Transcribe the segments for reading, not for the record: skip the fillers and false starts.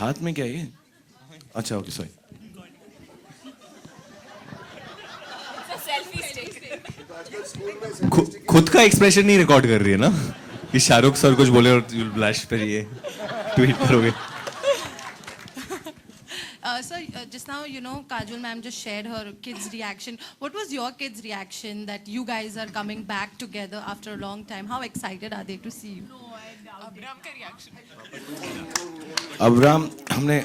हाथ में क्या है ये? अच्छा ओके सॉरी. खुद का एक्सप्रेशन नहीं रिकॉर्ड कर रही है ना कि शाहरुख सर कुछ बोले और यू ब्लश पर ये ट्वीट करोगे. Sir, just now, Kajol ma'am just shared her kids' reaction. What was your kids' reaction that you guys are coming back together after a long time? How excited are they to see you? Abram का reaction. Abram,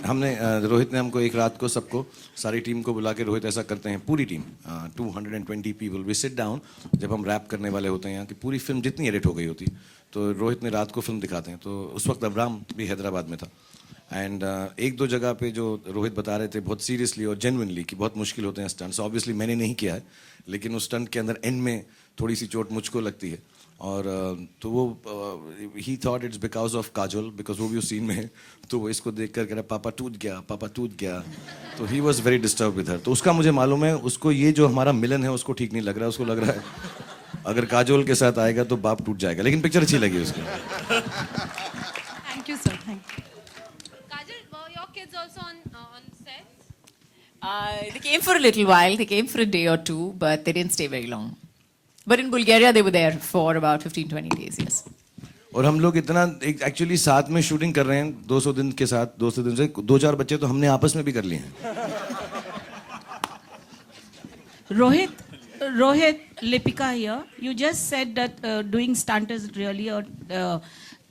हमने रोहित ने हमको एक रात को सबको सारी team को बुला के, रोहित ऐसा करते हैं पूरी team 220 people we sit down जब हम रैप करने वाले होते हैं यहाँ की पूरी फिल्म जितनी एडिट हो गई होती तो रोहित ने रात को फिल्म दिखाते हैं. तो उस वक्त अब्राम भी हैदराबाद में था एंड एक दो जगह पे जो रोहित बता रहे थे बहुत सीरियसली और जेन्युइनली कि बहुत मुश्किल होते हैं स्टंट्स. ऑब्वियसली मैंने नहीं किया है लेकिन उस स्टंट के अंदर एंड में थोड़ी सी चोट मुझको लगती है और तो वो ही thought it's because of Kajol because वो भी उस सीन में है. तो वो इसको देख कर कह रहा पापा टूट गया. तो he was very disturb with her. तो उसका मुझे मालूम है उसको ये जो हमारा मिलन है उसको ठीक नहीं लग रहा है. उसको लग रहा है अगर काजोल के साथ आएगा तो बाप टूट जाएगा. लेकिन पिक्चर अच्छी लगी उसको. Thank you, sir. Thank you. Kajal, were your kids also on set? They came for a little while. They came for a day or two, but they didn't stay very long. But in Bulgaria, they were there for about 15-20 days, yes. और हम लोग इतना actually साथ में shooting कर रहे हैं 200 दिन के साथ. 200 दिन से 2-4 बच्चे तो हमने आपस में भी कर लिए हैं. Rohit, Lipika here. You just said that doing stunt is really a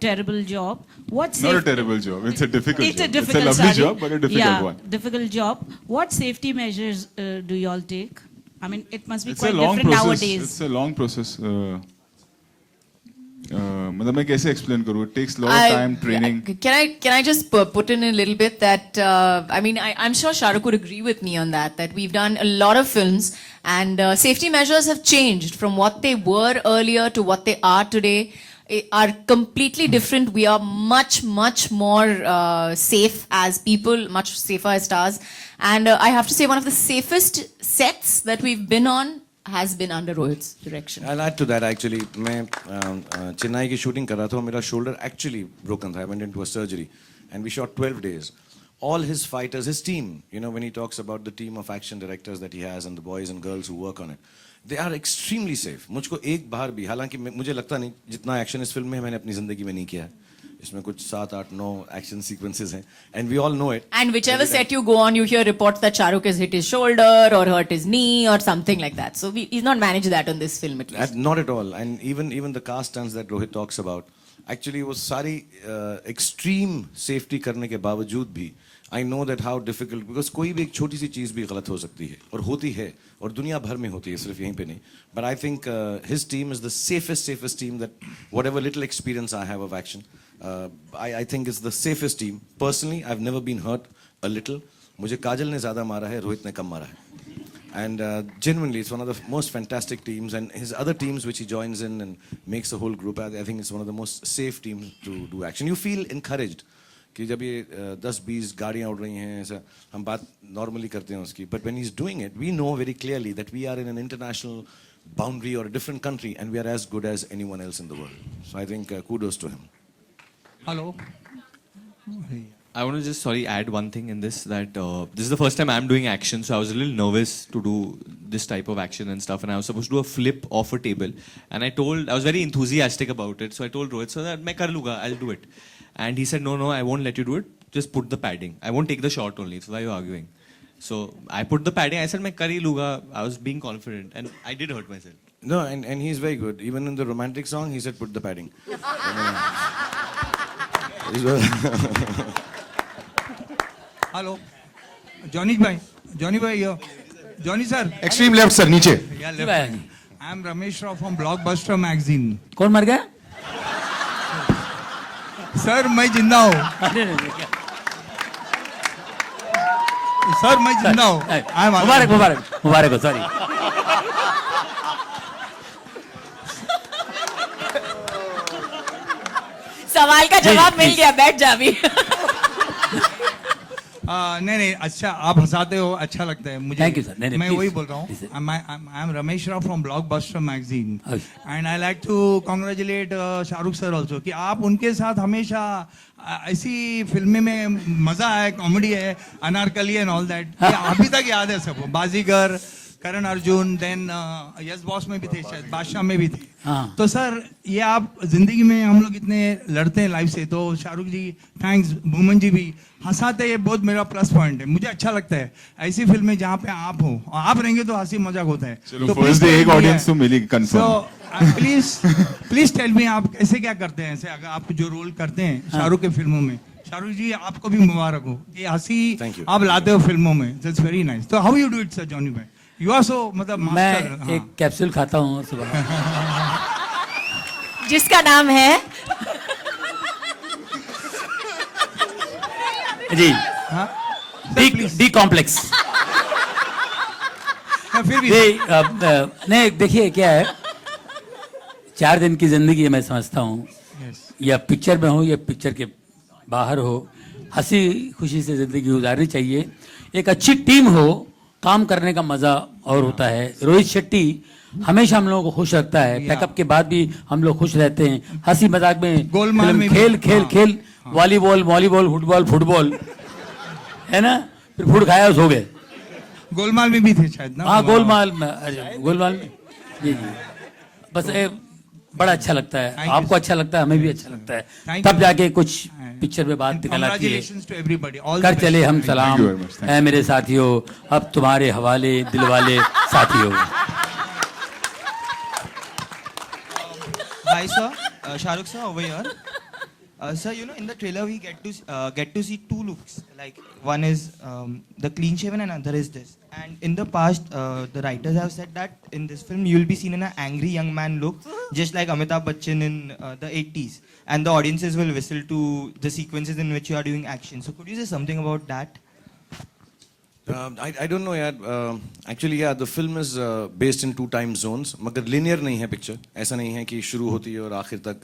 terrible job. What's not a terrible job. It's a difficult it's job. A difficult, it's a lovely job, but a difficult one. Difficult job. What safety measures do you all take? I mean, it must be It's quite a long different process. nowadays. It's a long process. मतलब मैं कैसे explain करूँ? It takes a lot of time, training. Can I just put in a little bit that I mean I'm sure Shahrukh would agree with me on that we've done a lot of films and safety measures have changed from what they were earlier to what they are today. Are completely different. We are much more safe as people, much safer as stars. And I have to say one of the safest sets that we've been on has been under Rohit's direction. I'll add to that actually. मैं चेन्नई की shooting कर रहा था. मेरा shoulder actually broken था. I went into a surgery and we shot 12 days. All his fighters, his team, when he talks about the team of action directors that he has and the boys and girls who work on it, they are extremely safe. मुझको एक बार भी, हालांकि मुझे लगता नहीं जितना action इस film में मैंने अपनी जिंदगी में नहीं किया है. इसमें कुछ 7, 8, 9 एक्शन सीक्वेंसेस हैं and we all know it. And whichever set you go on, you hear reports that Shahrukh has hit his shoulder or hurt his knee or something like that. So he's not managed that on this film at least. Not at all. And even the cast stunts that Rohit talks about, actually वो सारी extreme safety करने के बावजूद भी I know that how difficult, because कोई भी एक छोटी सी चीज़ भी गलत हो सकती है और होती है और दुनिया भर में होती है, सिर्फ यहीं पे नहीं. But I think his team is the safest team that whatever little experience I have of action, I think it's the safest team. Personally, I've never been hurt a little. मुझे काजल ने ज़्यादा मारा है, रोहित ने कम मारा है. And genuinely, it's one of the most fantastic teams. And his other teams which he joins in and makes the whole group, I think it's one of the most safe teams to do action. You feel encouraged. कि जब ये 10-20 गाड़ियाँ उड़ रही हैं ऐसा हम बात नॉर्मली करते हैं उसकी. But when he's doing it, we know very clearly that we are in an international boundary or a different country and we are as good as anyone else in the world. So I think kudos to him. Hello. I want to just add one thing in this that this is the first time I'm doing action, so I was a little nervous to do this type of action and stuff, and I was supposed to do a flip off a table, and I was very enthusiastic about it, so I told Rohit, so that मैं कर लूँगा, I'll do it, and he said no, I won't let you do it, just put the padding, I won't take the shot only, so why are you arguing? So I put the padding, I said मैं कर ही लूँगा, I was being confident, and I did hurt myself. No, and he's very good. Even in the romantic song, he said put the padding. Hello. Johnny bhai here. Johnny sir. Extreme left sir, नीचे. Yeah, left. I am Ramesh Rao from Blockbuster magazine. कौन मर गया? Sir मैं जिंदा हूँ. Sir मैं जिंदा हूँ. मुबारक हो, सॉरी. सवाल का जवाब मिल गया, बैठ जा अभी. नहीं अच्छा आप हंसाते हो अच्छा लगता है मुझे Thank you, sir. नहीं, मैं please. वही बोल रहा हूँ Please. I am Ramesh Rao from Blockbuster magazine Okay. And I like to congratulate Shahrukh sir also कि आप उनके साथ हमेशा ऐसी फिल्में में मजा है कॉमेडी है अनारकली एंड ऑल दैट अभी तक याद है सबको बाजीगर Karan Arjun then yes boss में भी थे शायद बादशाह में भी थे हाँ। तो सर ये आप जिंदगी में हम लोग इतने लड़ते हैं लाइफ से तो शाहरुख जी थैंक्स भूमन जी भी हंसाते ये बहुत मेरा प्लस पॉइंट है मुझे अच्छा लगता है ऐसी फिल्में जहाँ पे आप हो और आप रहेंगे तो हंसी मजाक होता है चलो, तो first day एक audience तो मिली, confirm. प्लीज टेल मी आप कैसे क्या करते हैं ऐसे अगर आप जो रोल करते हैं शाहरुख के फिल्मों में शाहरुख जी आपको भी मुबारक हो कि हंसी Thank you. आप लाते हो फिल्मों में दैट्स वेरी नाइस तो how you do it sir Johnny भाई यू आर सो मतलब मैं मास्टर एक कैप्सूल खाता हूँ सुबह जिसका नाम है जी हाँ डी कॉम्प्लेक्स फिर भी नहीं देखिए क्या है 4 दिन की जिंदगी है मैं समझता हूँ या पिक्चर में हो या पिक्चर के बाहर हो हंसी खुशी से जिंदगी गुजारनी चाहिए एक अच्छी टीम हो काम करने का मजा और होता है रोहित शेट्टी हमेशा हम लोगों को खुश रखता है पैकअप के बाद भी हम लोग खुश रहते हैं हंसी मजाक में गोलमाल फिल्म में भी। खेल खेल हाँ। खेल वॉलीबॉल वॉलीबॉल फुटबॉल फुटबॉल है ना फिर फुट खाया सो गए गोलमाल में भी थे शायद ना हाँ गोलमाल में अरे, गोलमाल में जी जी बस बड़ा अच्छा लगता है Thank you, आपको sir. अच्छा लगता है हमें भी अच्छा लगता है Thank तब you. जाके कुछ पिक्चर में बात निकल आती है Congratulations to everybody. All the कर best. चले हम you सलाम very much. Thank है मेरे साथियों अब तुम्हारे हवाले दिल वाले साथियों Hi, sir. Shahrukh sir, over here. Sir, you know, in the trailer we get to see 2 looks. Like one is the clean shaven, and other is this. And in the past, the writers have said that in this film you will be seen in an angry young man look, just like Amitabh Bachchan in the 80s, and the audiences will whistle to the sequences in which you are doing action. So, could you say something about that? I don't know यार actually यार the film is based in 2 time zones मगर linear नहीं है picture ऐसा नहीं है कि शुरू होती है और आखिर तक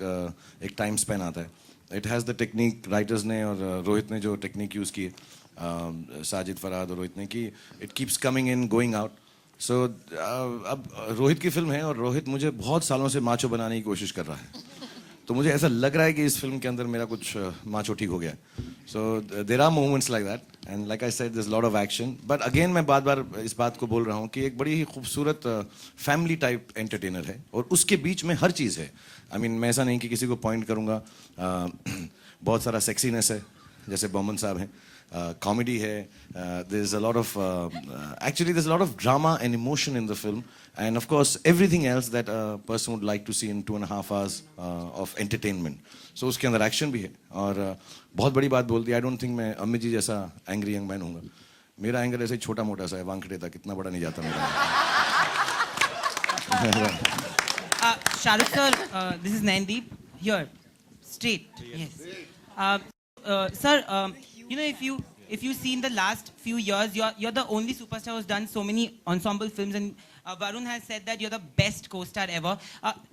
एक टाइम स्पेन आता है it has the technique writers ने और रोहित ने जो टेक्निक यूज़ की है साजिद फराद और रोहित ने कि it keeps coming in going out so अब रोहित की फिल्म है और रोहित मुझे बहुत सालों से माचो बनाने की कोशिश कर रहा है तो मुझे ऐसा लग रहा है कि इस फिल्म के अंदर मेरा कुछ माचो ठीक हो गया so there are moments like that and like I said this lot of action but again मैं बार बार इस बात को बोल रहा हूँ कि एक बड़ी ही खूबसूरत फैमिली टाइप एंटरटेनर है और उसके बीच में हर चीज़ है आई मीन मैं ऐसा नहीं कि किसी को पॉइंट करूँगा बहुत सारा सेक्सीनेस है जैसे बॉमन साहब हैं कॉमेडी है there is a lot of actually there is a lot of drama and emotion in the film and of course everything else that a person would like to see in 2.5 hours of entertainment so उसके अंदर action भी है और बहुत बड़ी बात बोल दी I don't think मैं अमित जी जैसा एंग्री यंग मैन हूँगा मेरा एंगर ऐसे छोटा मोटा सा है वांगड़े तक इतना बड़ा नहीं जाता मेरा Shahrukh sir, this is Nandeep here, straight. Yes. Sir, you know, if you see in the last few years, you're the only superstar who's done so many ensemble films, and Varun has said that you're the best co-star ever.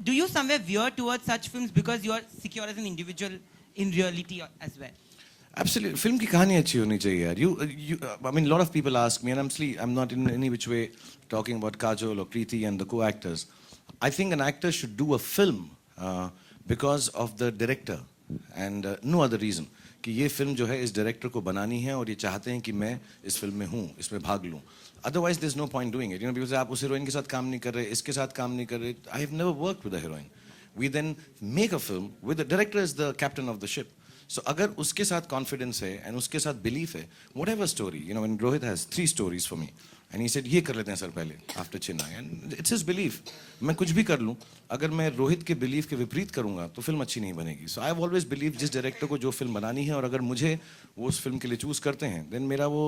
Do you somewhere veer towards such films because you're secure as an individual in reality as well? Absolutely. Film की कहानी अच्छी होनी चाहिए यार. I mean, a lot of people ask me, and I'm not in any which way talking about Kajol or Preeti and the co-actors. I think an actor should do a film because of the director and no other reason. कि ये film जो है इस director को बनानी है और ये चाहते हैं कि मैं इस फिल्म में हूँ इसमें भाग लूँ otherwise there is no point doing it you know because आप उस हीरोइन के साथ काम नहीं कर रहे इसके साथ काम नहीं कर रहे I have never worked with a heroine we then make a film with the director is the captain of the ship so अगर उसके साथ कॉन्फिडेंस है एंड उसके साथ बिलीफ है what ever story you know when Rohit has 3 stories for me and he said ये कर लेते हैं सर पहले after Chennai and it's his belief मैं कुछ भी कर लूँ अगर मैं रोहित के बिलीफ के विपरीत करूँगा तो फिल्म अच्छी नहीं बनेगी सो आई हैव ऑलवेज बिलीव जिस डायरेक्टर को जो फिल्म बनानी है और अगर मुझे वो उस फिल्म के लिए चूज़ करते हैं देन मेरा वो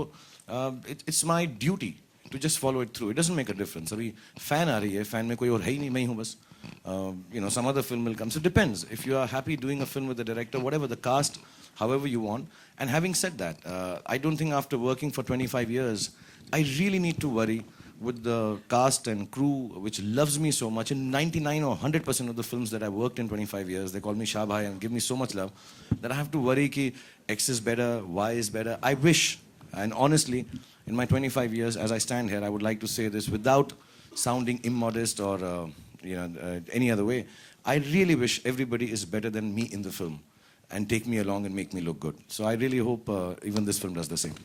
it's my duty to just follow it through it doesn't make a difference अभी फैन आ रही है फैन में कोई और है ही नहीं मैं ही हूँ बस you know some other film will come so it depends if you are happy doing a film with the director whatever the cast however you want and having said that I don't think after working for 25 years I really need to worry with the cast and crew which loves me so much in 99 or 100% of the films that I worked in 25 years they call me Shabhai and give me so much love that I have to worry ki X is better Y is better I wish And honestly, in my 25 years, as I stand here, I would like to say this without sounding immodest or any other way. I really wish everybody is better than me in the film and take me along and make me look good. So I really hope even this film does the same.